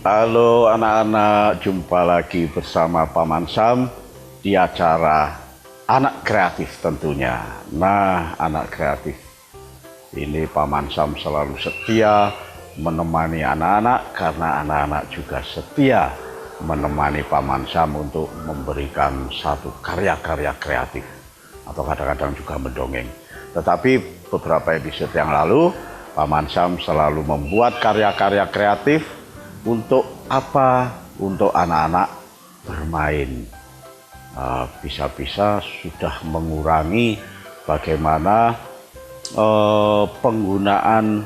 Halo anak-anak, jumpa lagi bersama Paman Sam di acara Anak Kreatif tentunya. Nah, anak kreatif ini Paman Sam selalu setia menemani anak-anak karena anak-anak juga setia menemani Paman Sam untuk memberikan satu karya-karya kreatif atau kadang-kadang juga mendongeng. Tetapi beberapa episode yang lalu Paman Sam selalu membuat karya-karya kreatif untuk apa? Untuk anak-anak bermain. Bisa-bisa sudah mengurangi bagaimana penggunaan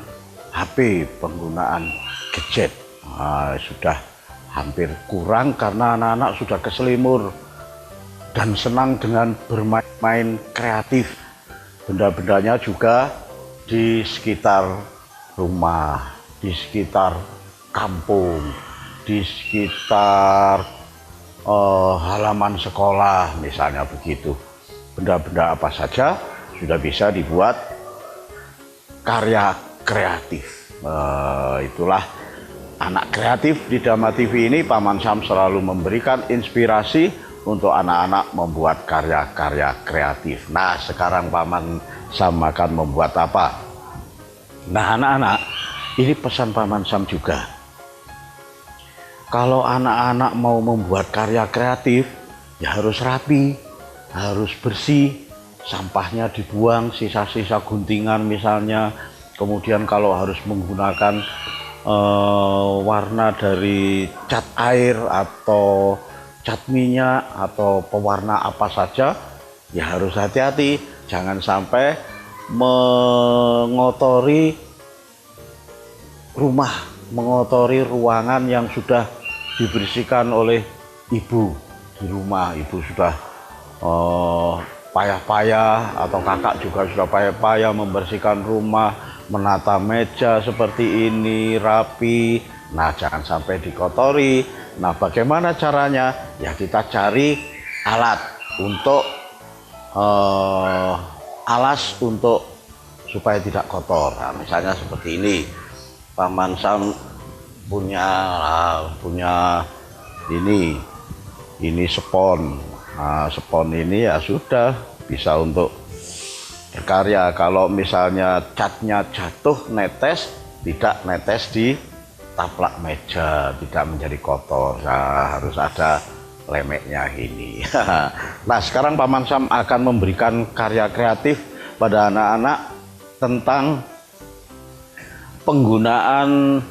HP, penggunaan gadget. Sudah hampir kurang karena anak-anak sudah keselimur dan senang dengan bermain kreatif. Benda-bendanya juga di sekitar rumah, di sekitar kampung, di sekitar halaman sekolah misalnya begitu. Benda-benda apa saja sudah bisa dibuat karya kreatif. Itulah anak kreatif di Dhamma TV ini. Paman Sam selalu memberikan inspirasi untuk anak-anak membuat karya-karya kreatif. Nah, sekarang Paman Sam akan membuat apa? Nah, anak-anak, ini pesan Paman Sam juga. Kalau anak-anak mau membuat karya kreatif, ya harus rapi, harus bersih, sampahnya dibuang, sisa-sisa guntingan misalnya. Kemudian kalau harus menggunakan warna dari cat air atau cat minyak atau pewarna apa saja, ya harus hati-hati. Jangan sampai mengotori rumah, mengotori ruangan yang sudah dibersihkan oleh ibu di rumah. Ibu sudah payah-payah atau kakak juga sudah payah-payah membersihkan rumah, menata meja seperti ini rapi. Nah, jangan sampai dikotori. Nah, bagaimana caranya? Ya kita cari alat untuk alas untuk supaya tidak kotor. Nah, misalnya seperti ini. Paman Sam punya ini spons. Nah, spons ini ya sudah bisa untuk berkarya. Kalau misalnya catnya jatuh netes, tidak netes di taplak meja, tidak menjadi kotor. Nah, harus ada lemeknya ini. Nah, sekarang Paman Sam akan memberikan karya kreatif pada anak-anak tentang penggunaan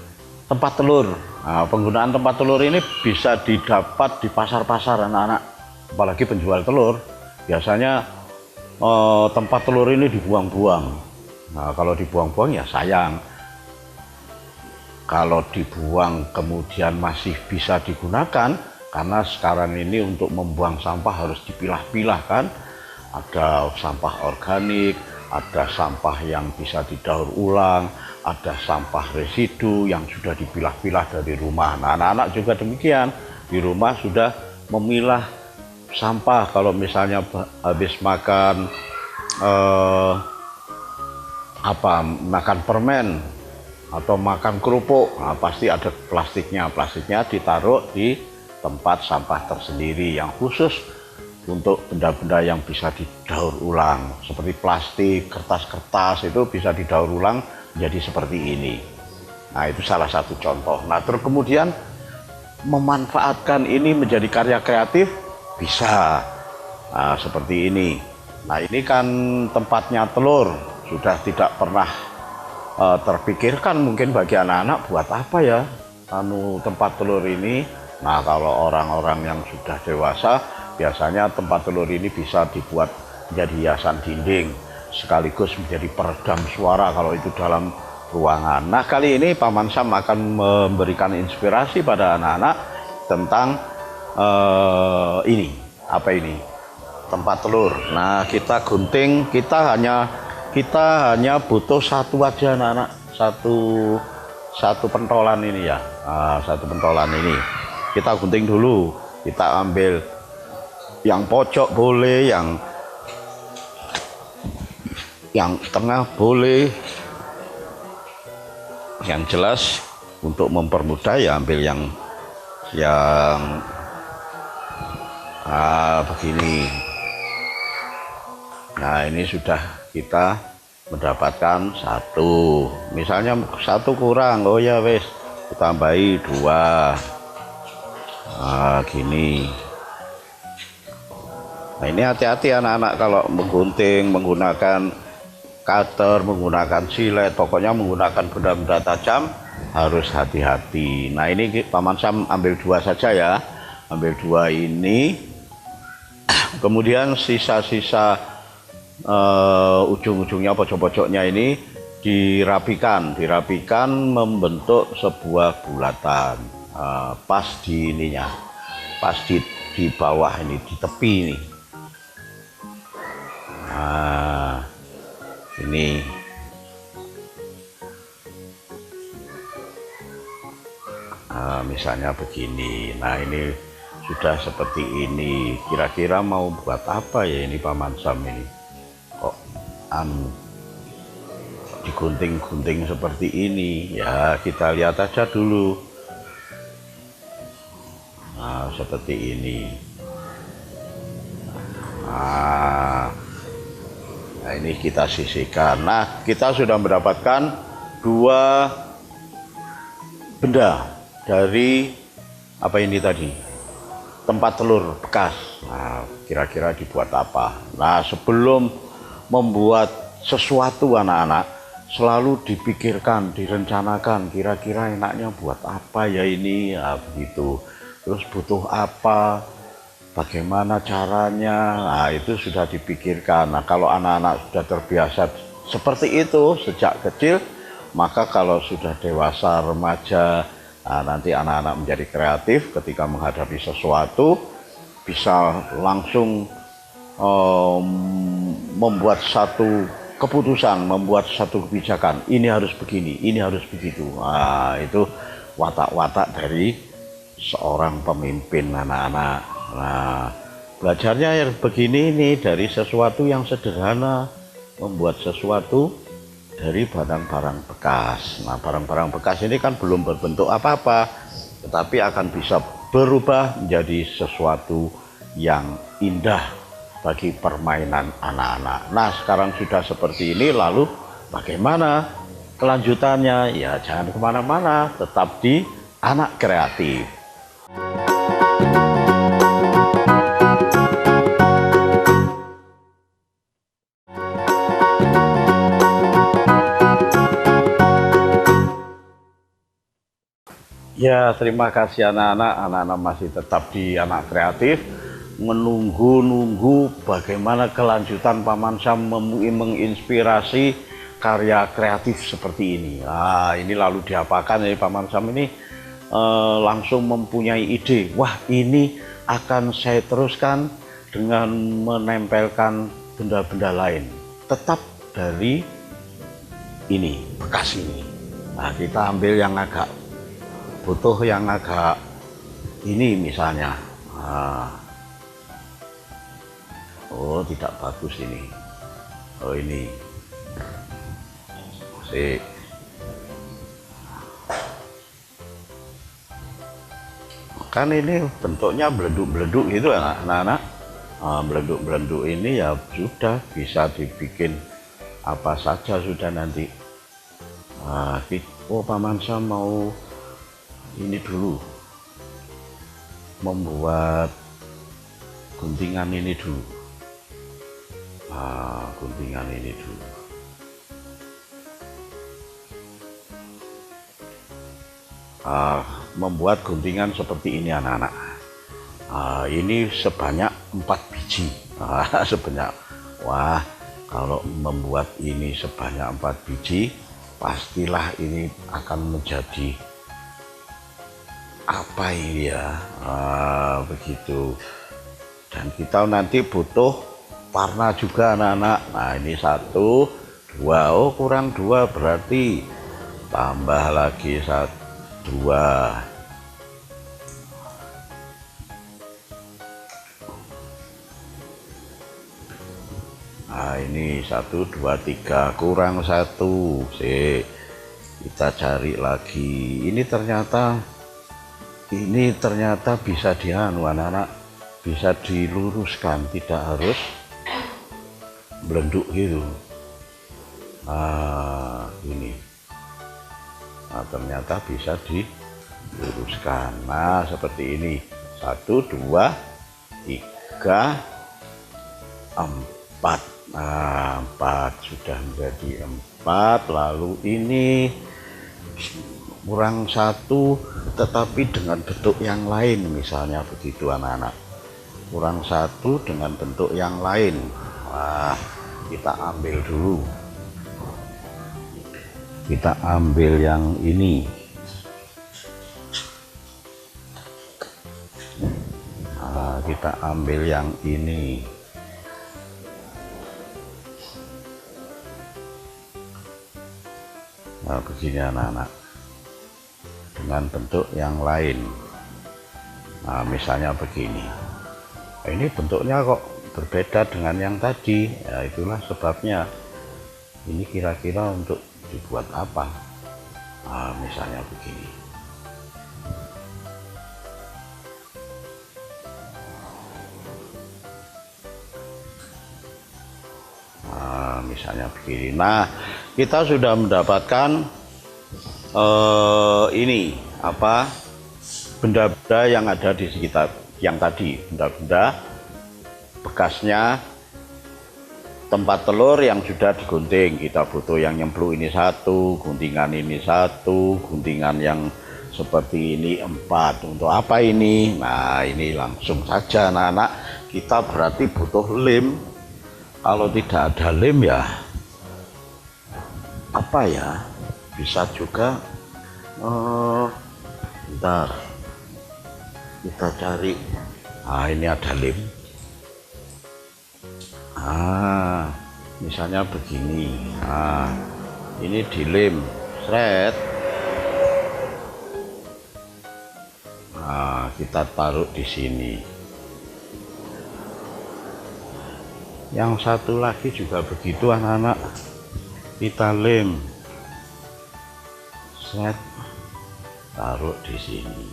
tempat telur. Nah, penggunaan tempat telur ini bisa didapat di pasar-pasar anak-anak, apalagi penjual telur. Biasanya tempat telur ini dibuang-buang. Nah, kalau dibuang-buang ya sayang. Kalau dibuang kemudian masih bisa digunakan, karena sekarang ini untuk membuang sampah harus dipilah-pilah kan. Ada sampah organik, ada sampah yang bisa didaur ulang, ada sampah residu yang sudah dipilah-pilah dari rumah. Nah, anak-anak juga demikian, di rumah sudah memilah sampah. Kalau misalnya habis makan makan permen atau makan kerupuk, nah, pasti ada plastiknya. Plastiknya ditaruh di tempat sampah tersendiri yang khusus untuk benda-benda yang bisa didaur ulang, seperti plastik, kertas-kertas itu bisa didaur ulang jadi seperti ini. Nah, itu salah satu contoh. Nah, terus kemudian memanfaatkan ini menjadi karya kreatif bisa. Nah, seperti ini. Nah, ini kan tempatnya telur, sudah tidak pernah terpikirkan mungkin bagi anak-anak buat apa ya tempat telur ini. Nah, kalau orang-orang yang sudah dewasa, biasanya tempat telur ini bisa dibuat menjadi hiasan dinding, sekaligus menjadi peredam suara kalau itu dalam ruangan. Nah, kali ini Paman Sam akan memberikan inspirasi pada anak-anak tentang ini. Apa ini? Tempat telur. Nah, kita gunting, kita hanya butuh satu aja anak-anak, satu pentolan ini ya. Nah, satu pentolan ini kita gunting dulu. Kita ambil yang pojok boleh, yang tengah boleh, yang jelas untuk mempermudah ya ambil yang begini. Nah ini sudah kita mendapatkan satu, misalnya satu kurang, oh ya wes tambahi dua. Nah gini. Nah ini hati-hati anak-anak kalau menggunting menggunakan cutter, menggunakan silet, pokoknya menggunakan benda-benda tajam harus hati-hati. Nah ini Paman Sam ambil dua saja ya, ambil dua ini. Kemudian sisa-sisa ujung-ujungnya, pojok-pojoknya ini dirapikan membentuk sebuah bulatan. Pas di ininya, pas di bawah ini, di tepi ini. Nah ini misalnya begini. Nah ini sudah seperti ini. Kira-kira mau buat apa ya ini Paman Sam ini? Kok digunting-gunting seperti ini? Ya kita lihat aja dulu. Nah seperti ini. Nah ini kita sisihkan. Nah kita sudah mendapatkan dua benda dari apa ini tadi, tempat telur bekas. Nah kira-kira dibuat apa? Nah sebelum membuat sesuatu anak-anak selalu dipikirkan, direncanakan, kira-kira enaknya buat apa ya ini, ya begitu. Terus butuh apa, bagaimana caranya, nah itu sudah dipikirkan. Nah kalau anak-anak sudah terbiasa seperti itu sejak kecil, maka kalau sudah dewasa, remaja, nah nanti anak-anak menjadi kreatif ketika menghadapi sesuatu, bisa langsung membuat satu keputusan, membuat satu kebijakan, ini harus begini, ini harus begitu. Nah itu watak-watak dari seorang pemimpin anak-anak. Nah belajarnya begini nih, dari sesuatu yang sederhana, membuat sesuatu dari barang-barang bekas. Nah barang-barang bekas ini kan belum berbentuk apa-apa, tetapi akan bisa berubah menjadi sesuatu yang indah bagi permainan anak-anak. Nah sekarang sudah seperti ini, lalu bagaimana kelanjutannya? Ya jangan kemana-mana, tetap di Anak Kreatif. Ya, terima kasih anak-anak. Anak-anak masih tetap di Anak Kreatif, menunggu bagaimana kelanjutan Paman Sam menginspirasi karya kreatif seperti ini. Nah, ini lalu diapakan ya Paman Sam ini langsung mempunyai ide. Wah, ini akan saya teruskan dengan menempelkan benda-benda lain, tetap dari ini, bekas ini. Nah, kita ambil yang agak butuh, yang agak ini misalnya. Nah. Oh tidak bagus ini. Oh ini sih. Kan ini bentuknya beleduk-beleduk gitu anak-anak. Beleduk-beleduk ini ya sudah bisa dibikin apa saja sudah nanti. Oh Paman Sam mau ini dulu, membuat guntingan ini dulu. Guntingan ini dulu. Membuat guntingan seperti ini anak-anak. Ini sebanyak 4 biji. Sebanyak, wah kalau membuat ini sebanyak 4 biji, pastilah ini akan menjadi apa ini ya, begitu. Dan kita nanti butuh warna juga anak-anak. Nah ini 1, 2, oh kurang 2 berarti tambah lagi 1, 2. Nah ini 1, 2, 3 kurang 1 sih. Kita cari lagi. Ini ternyata bisa anak-anak, bisa diluruskan, tidak harus belenduk gitu. Ini. Nah, ternyata bisa diluruskan. Nah, seperti ini. 1, 2, 3, 4. Nah, 4 sudah menjadi 4. Lalu ini kurang 1 tetapi dengan bentuk yang lain, misalnya begitu anak-anak. Kurang 1 dengan bentuk yang lain. Nah, kita ambil dulu. Kita ambil yang ini. Nah, kita ambil yang ini. Nah, begini anak-anak, dengan bentuk yang lain. Nah, misalnya begini. Nah, ini bentuknya kok berbeda dengan yang tadi. Ya, itulah sebabnya. Ini kira-kira untuk dibuat apa? Nah, misalnya begini. Nah, misalnya begini. Nah, kita sudah mendapatkan ini apa, benda-benda yang ada di sekitar yang tadi, benda-benda bekasnya tempat telur yang sudah digunting. Kita butuh yang nyemplung ini 1, guntingan ini 1, guntingan yang seperti ini 4. Untuk apa ini? Nah, ini langsung saja anak-anak, kita berarti butuh lem. Kalau tidak ada lem ya apa ya, bisa juga bentar, kita cari. Nah, ini ada lem. Misalnya begini. Nah, ini dilem, seret. Nah, kita taruh di sini. Yang satu lagi juga begitu anak-anak, kita lem, set, taruh di sini.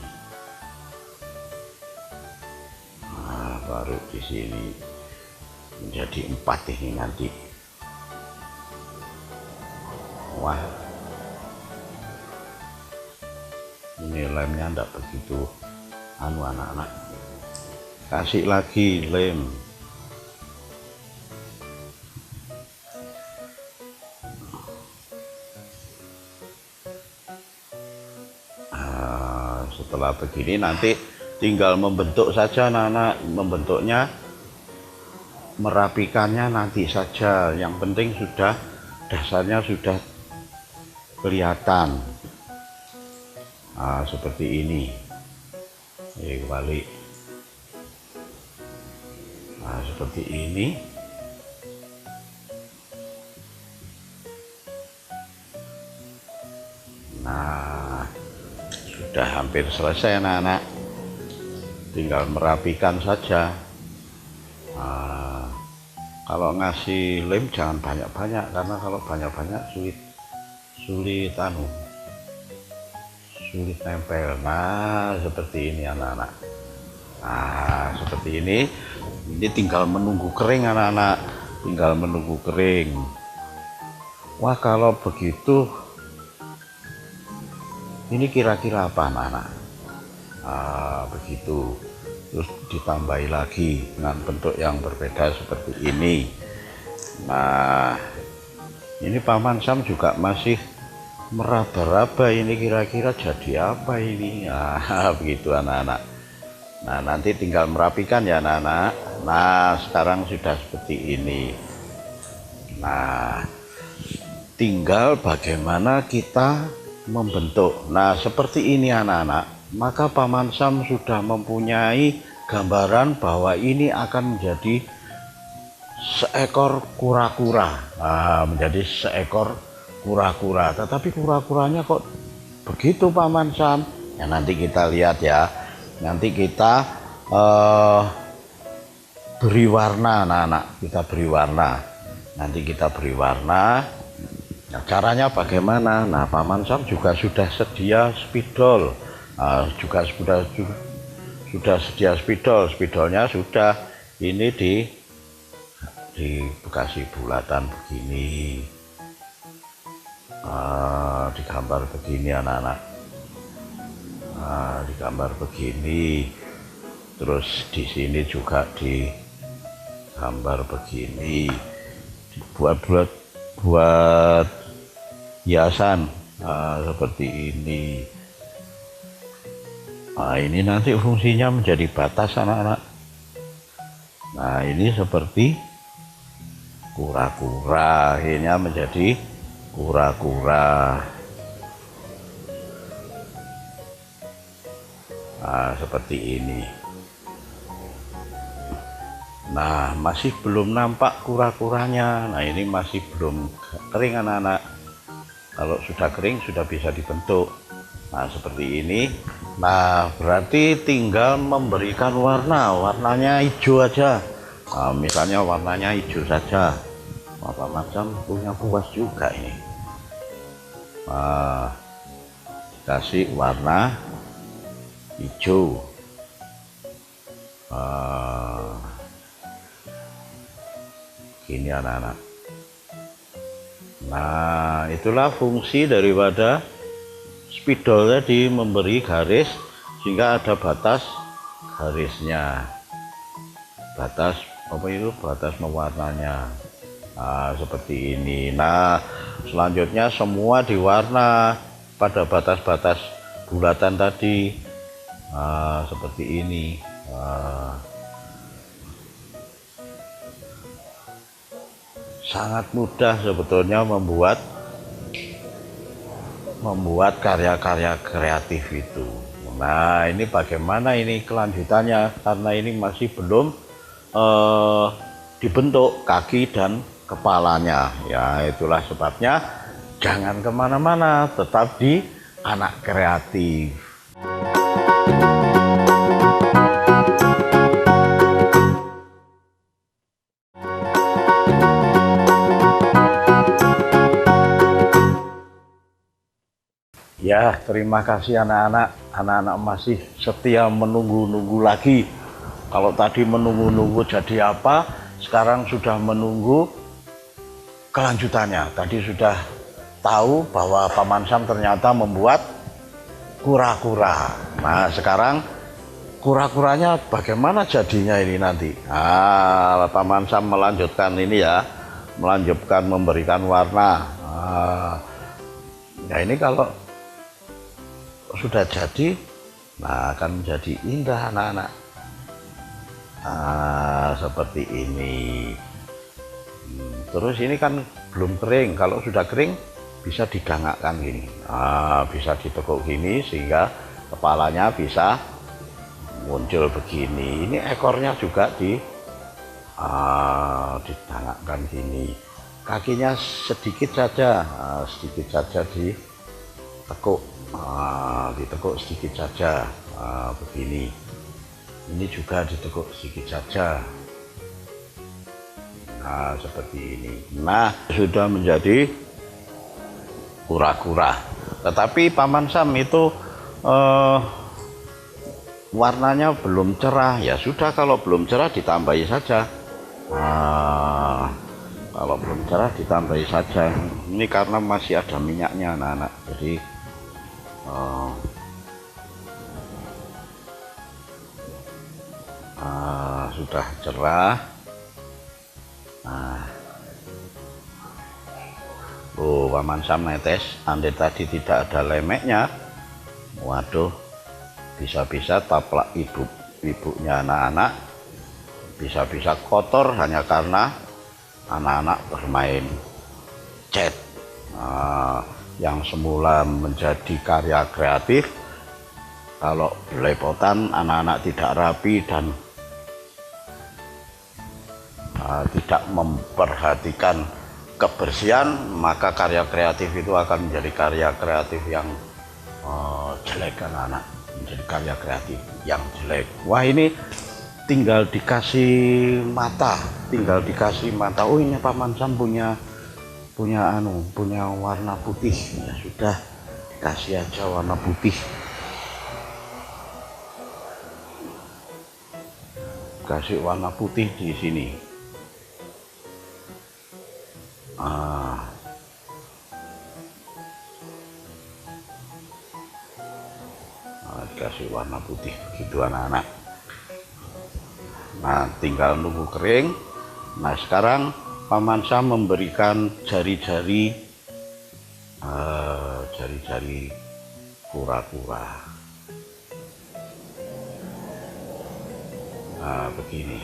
Nah, baru di sini menjadi 4 ini nanti. Wah, ini lemnya enggak begitu anak-anak. Kasih lagi lem. Setelah begini nanti tinggal membentuk saja anak-anak. Membentuknya, merapikannya nanti saja. Yang penting sudah dasarnya sudah kelihatan. Nah, seperti ini. Ini kembali. Nah, seperti ini. Nah, sudah hampir selesai anak-anak, tinggal merapikan saja. Nah, kalau ngasih lem jangan banyak-banyak, karena kalau banyak-banyak sulit nempel. Nah, seperti ini anak-anak. Nah, seperti ini tinggal menunggu kering anak-anak, tinggal menunggu kering. Wah, kalau begitu ini kira-kira apa anak-anak? Begitu. Terus ditambahi lagi dengan bentuk yang berbeda seperti ini. Nah, ini Paman Sam juga masih meraba-raba ini kira-kira jadi apa ini. Nah, begitu anak-anak. Nah, nanti tinggal merapikan ya anak-anak. Nah, sekarang sudah seperti ini. Nah, tinggal bagaimana kita membentuk. Nah, seperti ini anak-anak, maka Paman Sam sudah mempunyai gambaran bahwa ini akan menjadi seekor kura-kura. Nah, menjadi seekor kura-kura. Tetapi kura-kuranya kok begitu Paman Sam? Ya, nanti kita lihat ya. Nanti kita beri warna anak-anak. Kita beri warna. Nanti kita beri warna. Nah, caranya bagaimana? Nah, Paman Sam juga sudah sedia spidol, juga sudah sedia spidol. Spidolnya sudah ini dikasih bulatan begini, digambar begini anak-anak, digambar begini. Terus di sini juga digambar begini, buat hiasan seperti ini. Nah, ini nanti fungsinya menjadi batas anak-anak. Nah, ini seperti kura-kura, akhirnya menjadi kura-kura. Nah, seperti ini. Nah, masih belum nampak kura-kuranya. Nah, ini masih belum kering anak-anak. Kalau sudah kering sudah bisa dibentuk. Nah, seperti ini. Nah, berarti tinggal memberikan warna. Warnanya hijau aja. Nah, misalnya warnanya hijau saja. Paman Sam punya puas juga ini. Nah, kasih warna hijau. Gini anak-anak. Nah, itulah fungsi daripada spidol tadi, memberi garis sehingga ada batas garisnya, batas apa itu, batas mewarnanya. Nah, seperti ini. Nah, selanjutnya semua diwarna pada batas-batas bulatan tadi. Nah, seperti ini. Sangat mudah sebetulnya membuat karya-karya kreatif itu. Nah, ini bagaimana ini kelanjutannya, karena ini masih belum dibentuk kaki dan kepalanya. Ya, itulah sebabnya jangan kemana-mana, tetap di Anak Kreatif. Ya, terima kasih anak-anak. Anak-anak masih setia menunggu-nunggu lagi. Kalau tadi menunggu-nunggu jadi apa, sekarang sudah menunggu kelanjutannya. Tadi sudah tahu bahwa Paman Sam ternyata membuat kura-kura. Nah, sekarang kura-kuranya bagaimana jadinya ini nanti? Nah, Paman Sam melanjutkan ini ya, melanjutkan memberikan warna. Nah, ini kalau sudah jadi, nah akan menjadi indah anak-anak. Seperti ini. Terus ini kan belum kering. Kalau sudah kering bisa didangakkan gini, bisa ditekuk gini sehingga kepalanya bisa muncul begini. Ini ekornya juga didangakkan gini. Kakinya sedikit saja, ditekuk. Ditekuk sedikit saja, begini. Ini juga ditekuk sedikit saja. Nah, seperti ini. Nah, sudah menjadi kura-kura. Tetapi Paman Sam itu warnanya belum cerah. Ya sudah, kalau belum cerah ditambahi saja. Kalau belum cerah ditambahi saja. Ini karena masih ada minyaknya anak-anak. Jadi sudah cerah. Paman Sam netes, andai tadi tidak ada lemeknya, waduh, bisa-bisa taplak ibunya anak-anak, bisa-bisa kotor hanya karena anak-anak bermain cat. Yang semula menjadi karya kreatif, kalau belepotan anak-anak tidak rapi dan tidak memperhatikan kebersihan, maka karya kreatif itu akan menjadi karya kreatif yang jelek anak-anak, menjadi karya kreatif yang jelek. Wah, ini tinggal dikasih mata, Oh, ini Paman Sam punya punya warna putih, ya sudah kasih aja warna putih, kasih warna putih di sini. Kasih warna putih begitu anak-anak. Nah, tinggal nunggu kering. Nah, sekarang Paman Sam memberikan jari-jari kura-kura. Nah, begini.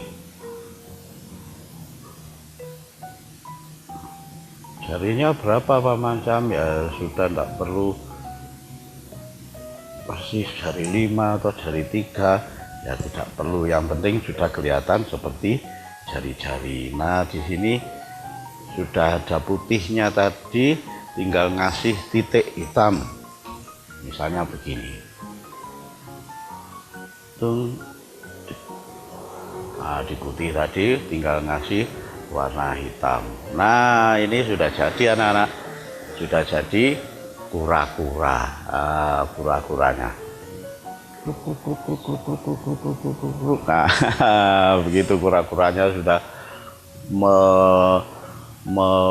Jarinya berapa Paman Sam? Ya sudah, tidak perlu persis jari 5 atau jari 3, ya tidak perlu, yang penting sudah kelihatan seperti jari-jari. Nah, di sini sudah ada putihnya tadi, tinggal ngasih titik hitam, misalnya begini. Nah, di putih tadi tinggal ngasih warna hitam. Nah, ini sudah jadi anak-anak, sudah jadi kura-kura. Kura-kuranya. Nah, begitu kura-kuranya sudah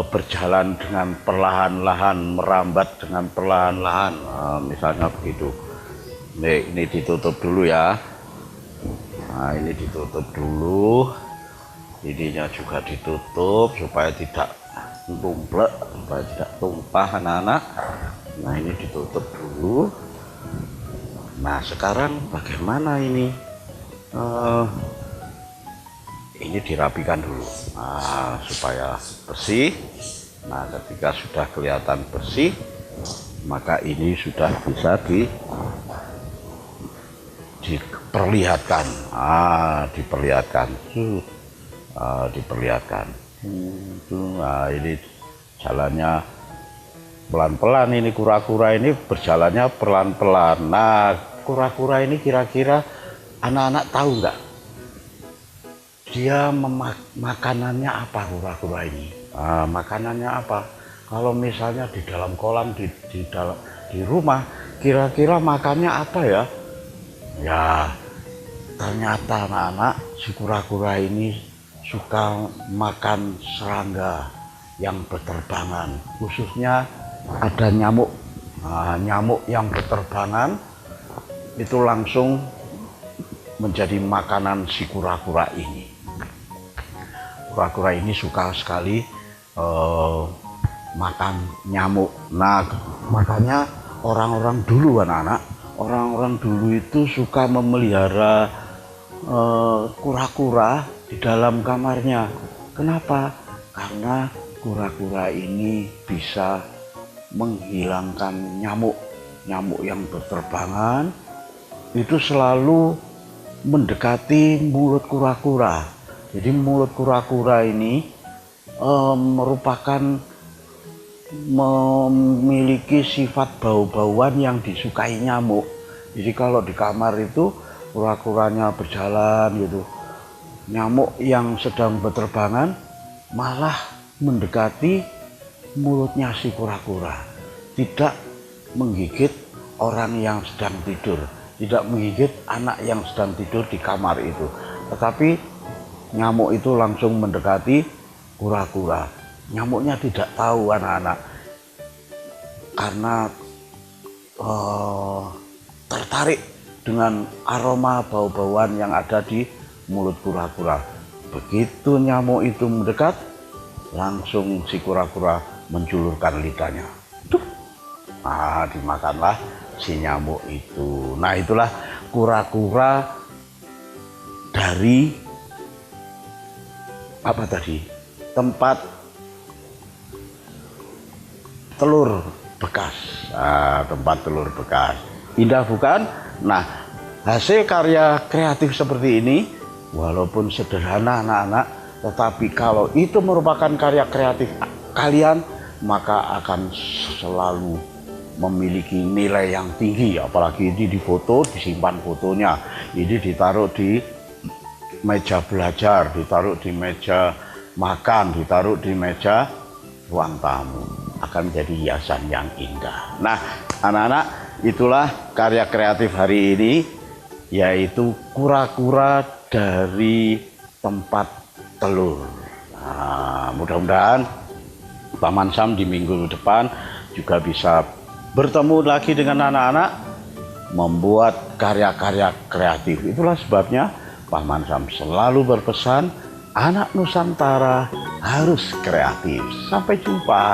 berjalan dengan perlahan-lahan, merambat dengan perlahan-lahan. Nah, misalnya begitu. Ini ditutup dulu ya. Nah, ini ditutup dulu. Ininya juga ditutup supaya tidak tumplek, supaya tidak tumpah anak-anak. Nah, ini ditutup dulu. Nah, sekarang bagaimana ini? Ini dirapikan dulu, nah, supaya bersih. Nah, ketika sudah kelihatan bersih, maka ini sudah bisa diperlihatkan. Diperlihatkan. Nah, ini jalannya pelan-pelan, ini kura-kura ini berjalannya pelan-pelan. Nah, kura-kura ini kira-kira anak-anak tahu nggak? Dia makanannya apa kura-kura ini? Nah, makanannya apa? Kalau misalnya di dalam kolam di rumah, kira-kira makannya apa ya? Ya, ternyata anak-anak si kura-kura ini suka makan serangga yang berterbangan, khususnya ada nyamuk. Nah, nyamuk yang berterbangan itu langsung menjadi makanan si kura-kura ini. Kura-kura ini suka sekali makan nyamuk. Nah, makanya orang-orang dulu anak-anak, orang-orang dulu itu suka memelihara kura-kura di dalam kamarnya. Kenapa? Karena kura-kura ini bisa menghilangkan nyamuk yang berterbangan, itu selalu mendekati mulut kura-kura. Jadi mulut kura-kura ini merupakan memiliki sifat bau-bauan yang disukai nyamuk. Jadi kalau di kamar itu kura-kuranya berjalan gitu, nyamuk yang sedang berterbangan malah mendekati mulutnya si kura-kura, tidak menggigit orang yang sedang tidur, tidak menggigit anak yang sedang tidur di kamar itu, tetapi nyamuk itu langsung mendekati kura-kura. Nyamuknya tidak tahu anak-anak, karena tertarik dengan aroma bau-bauan yang ada di mulut kura-kura. Begitu nyamuk itu mendekat, langsung si kura-kura menjulurkan lidahnya. Nah, dimakanlah si nyamuk itu. Nah, itulah kura-kura dari apa tadi? Tempat telur bekas. Nah, tempat telur bekas. Indah bukan? Nah, hasil karya kreatif seperti ini, walaupun sederhana anak-anak, tetapi kalau itu merupakan karya kreatif kalian, maka akan selalu memiliki nilai yang tinggi. Apalagi ini difoto, disimpan fotonya, ini ditaruh di meja belajar, ditaruh di meja makan, ditaruh di meja ruang tamu akan menjadi hiasan yang indah. Nah, anak-anak, itulah karya kreatif hari ini, yaitu kura-kura dari tempat telur. Nah, mudah-mudahan Paman Sam di minggu depan juga bisa bertemu lagi dengan anak-anak membuat karya-karya kreatif. Itulah sebabnya Paman Sam selalu berpesan, anak Nusantara harus kreatif. Sampai jumpa.